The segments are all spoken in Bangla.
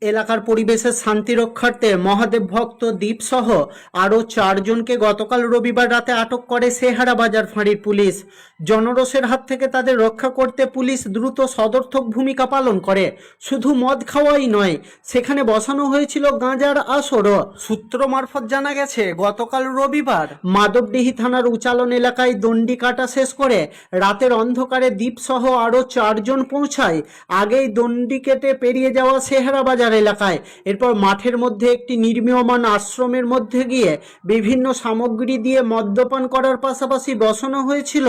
এলাকার পরিবেশের শান্তি রক্ষার্থে মহাদেব ভক্ত দ্বীপ সহ আরও 4 জনকে গতকাল রবিবার রাতে আটক করে সেহারা বাজার ফাঁড়ির পুলিশ। জনরোষের হাত থেকে তাদের রক্ষা করতে পুলিশ দ্রুত সদর্থক ভূমিকা পালন করে। শুধু মদ খাওয়াই নয়, সেখানে বসানো হয়েছিল গাঁজার আসরও। সূত্র মারফত জানা গেছে, গতকাল রবিবার মাধবডিহি থানার উচালন এলাকায় দণ্ডি কাটা শেষ করে রাতের অন্ধকারে দ্বীপ সহ আরও 4 জন পৌঁছায় আগেই দণ্ডি কেটে পেরিয়ে যাওয়া সেহারা বাজার এলাকায়। এরপর মাঠের মধ্যে একটি নির্মীয়মান আশ্রমের মধ্যে গিয়ে বিভিন্ন সামগ্রী দিয়ে মদ্যপান করার পাশাপাশি বসানো হয়েছিল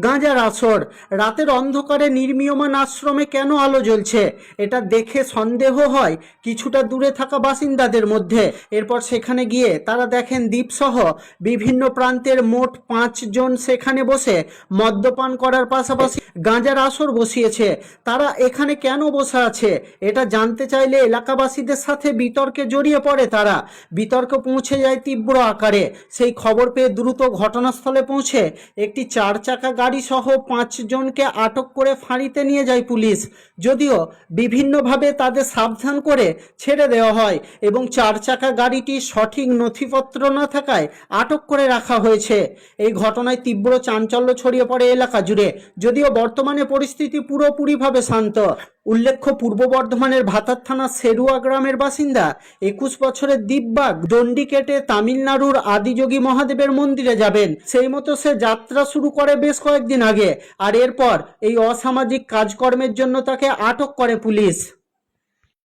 গাঁজার আসর। রাতের অন্ধকারে নির্মীয়মান আশ্রমে কেন আলো জ্বলছে, এটা দেখে সন্দেহ হয় কিছুটা দূরে থাকা বাসিন্দাদের মধ্যে। এরপর সেখানে গিয়ে তারা দেখেন দ্বীপসহ বিভিন্ন প্রান্তের মোট 5 জন সেখানে বসে মদ্যপান করার পাশাপাশি গাঁজার আসর বসিয়েছে। তারা এখানে কেন বসে আছে এটা জানতে চাইলে এলাকাবাসীদের সাথে বিতর্কে জড়িয়ে পড়ে তারা। বিতর্ক পৌঁছে যায় তীব্র আকারে। সেই খবর পেয়ে দ্রুত ঘটনাস্থলে পৌঁছে একটি 4 চাকা গাড়ি সহ 5 জনকে আটক করে ফাঁড়িতে নিয়ে যায় পুলিশ। যদিও বিভিন্নভাবে তাদের সাবধান করে ছেড়ে দেওয়া হয় এবং 4 চাকা গাড়িটি সঠিক নথিপত্র না থাকায় আটক করে রাখা হয়েছে। এই ঘটনায় তীব্র চাঞ্চল্য ছড়িয়ে পড়ে এলাকা জুড়ে, যদিও বর্তমানে পরিস্থিতি পুরোপুরিভাবে শান্ত। উল্লেখ্য, পূর্ব বর্ধমানের ভাতার থানা সেরুয়া গ্রামের বাসিন্দা 21 বছরের দীপবাগ দণ্ডি কেটে তামিলনাড়ুর আদিযোগী মহাদেবের মন্দিরে যাবেন। সেই মতো সে যাত্রা শুরু করে বেশ কয়েকদিন আগে, আর এরপর এই অসামাজিক কাজকর্মের জন্য তাকে আটক করে পুলিশ।